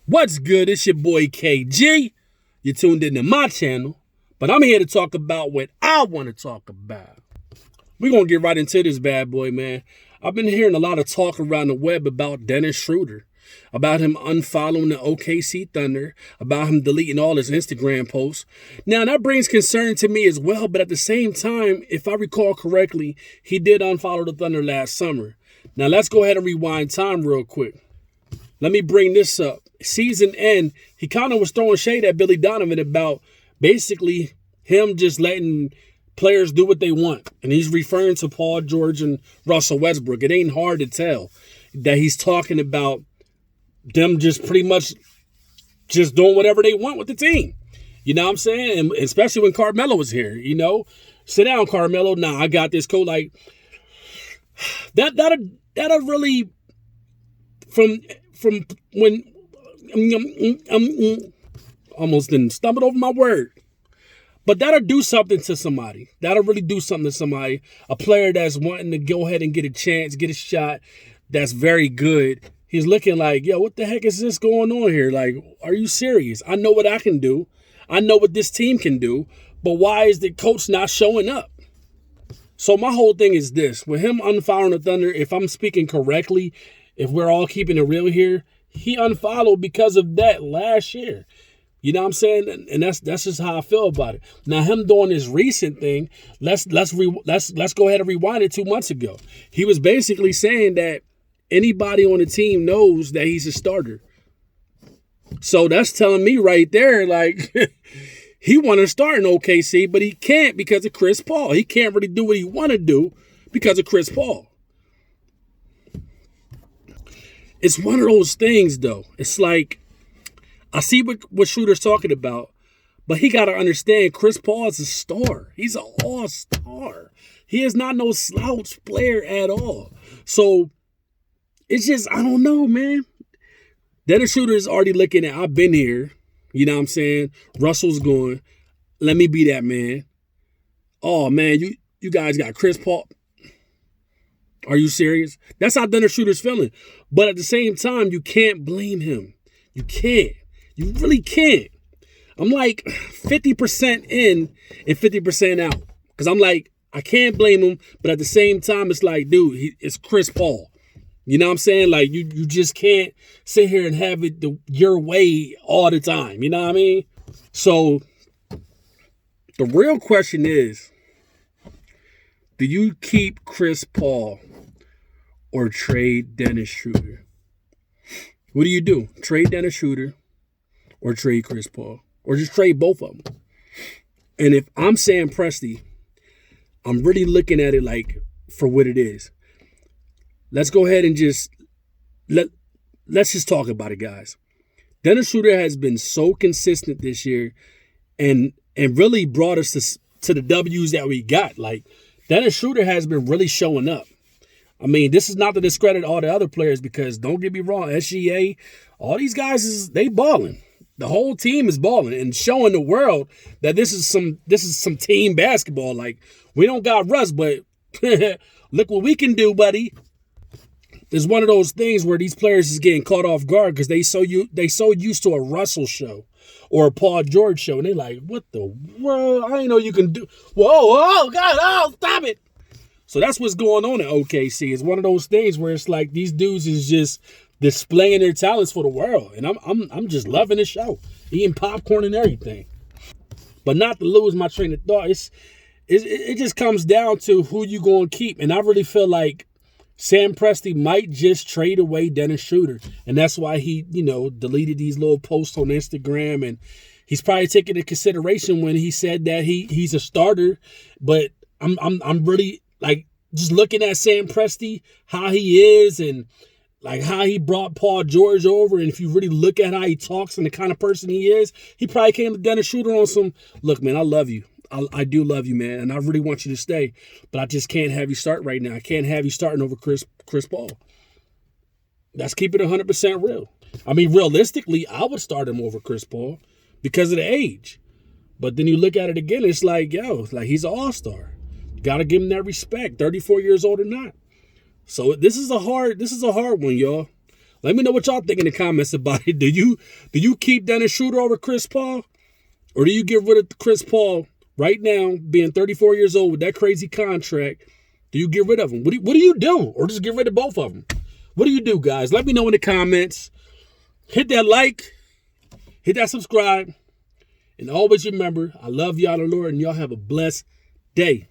What's good? It's your boy KG. You tuned into my channel, but I'm here to talk about what I want to talk about. We're going to get right into this bad boy, man. I've been hearing a lot of talk around the web about Dennis Schroeder, about him unfollowing the OKC Thunder, about him deleting all his Instagram posts. Now, that brings concern to me as well, but at the same time, if I recall correctly, he did unfollow the Thunder last summer. Now, let's go ahead and rewind time real quick. Let me bring this up. Season end, he kind of was throwing shade at Billy Donovan about basically him just letting players do what they want. And he's referring to Paul George and Russell Westbrook. It ain't hard to tell that he's talking about them just pretty much just doing whatever they want with the team. You know what I'm saying? And especially when Carmelo was here, you know. Sit down, Carmelo. Nah, I got this code. Like, that'll really, from when almost didn't stumble over my word. But that'll do something to somebody. That'll really do something to somebody. A player that's wanting to go ahead and get a chance, get a shot, that's very good. He's looking like, yo, what the heck is this going on here? Like, are you serious? I know what I can do. I know what this team can do. But why is the coach not showing up? So my whole thing is this. With him unfollowing the Thunder, if I'm speaking correctly, if we're all keeping it real here, he unfollowed because of that last year. You know what I'm saying? And that's just how I feel about it. Now, him doing this recent thing, let's go ahead and rewind it 2 months ago. He was basically saying that anybody on the team knows that he's a starter. So that's telling me right there, like, he want to start in OKC, but he can't because of Chris Paul. He can't really do what he want to do because of Chris Paul. It's one of those things, though. It's like, I see what Schroeder's talking about, but he got to understand Chris Paul is a star. He's an all-star. He is not no slouch player at all. So, it's just, I don't know, man. Dennis Schroeder is already looking at, I've been here. You know what I'm saying? Russell's going, let me be that man. Oh, man, you guys got Chris Paul. Are you serious? That's how Dennis Schroeder's feeling. But at the same time, you can't blame him. You can't. You really can't. I'm like 50% in and 50% out. Because I'm like, I can't blame him. But at the same time, it's like, dude, it's Chris Paul. You know what I'm saying? Like, you just can't sit here and have it your way all the time. You know what I mean? So, the real question is, do you keep Chris Paul or trade Dennis Schroeder? What do you do? Trade Dennis Schroeder or trade Chris Paul? Or just trade both of them? And if I'm saying Presti, I'm really looking at it like for what it is. Let's go ahead and just let's just talk about it, guys. Dennis Schroeder has been so consistent this year and really brought us to the W's that we got. Like, Dennis Schroeder has been really showing up. I mean, this is not to discredit all the other players because don't get me wrong, SGA, all these guys they balling. The whole team is balling and showing the world that this is some team basketball. Like, we don't got Russ, but look what we can do, buddy. It's one of those things where these players is getting caught off guard because they so used to a Russell show or a Paul George show, and they're like, "What the world? I didn't know you can do." Whoa, God, oh, stop it! So that's what's going on at OKC. It's one of those things where it's like these dudes is just displaying their talents for the world, and I'm just loving the show, eating popcorn and everything. But not to lose my train of thought, it just comes down to who you gonna keep, and I really feel like Sam Presti might just trade away Dennis Schroeder. And that's why he, deleted these little posts on Instagram. And he's probably taking into consideration when he said that he's a starter. But I'm really like just looking at Sam Presti, how he is and like how he brought Paul George over. And if you really look at how he talks and the kind of person he is, he probably came to Dennis Schroeder on some, look, man, I love you. I do love you, man, and I really want you to stay, but I just can't have you start right now. I can't have you starting over Chris Paul. Let's keep it 100% real. I mean, realistically, I would start him over Chris Paul because of the age. But then you look at it again, it's like, like he's an all-star. Got to give him that respect, 34 years old or not. So this is a hard one, y'all. Let me know what y'all think in the comments about it. Do you keep Dennis Schroeder over Chris Paul? Or do you get rid of Chris Paul right now, being 34 years old with that crazy contract? Do you get rid of him? What do you do? Or just get rid of both of them? What do you do, guys? Let me know in the comments. Hit that like. Hit that subscribe. And always remember, I love y'all, the Lord, and y'all have a blessed day.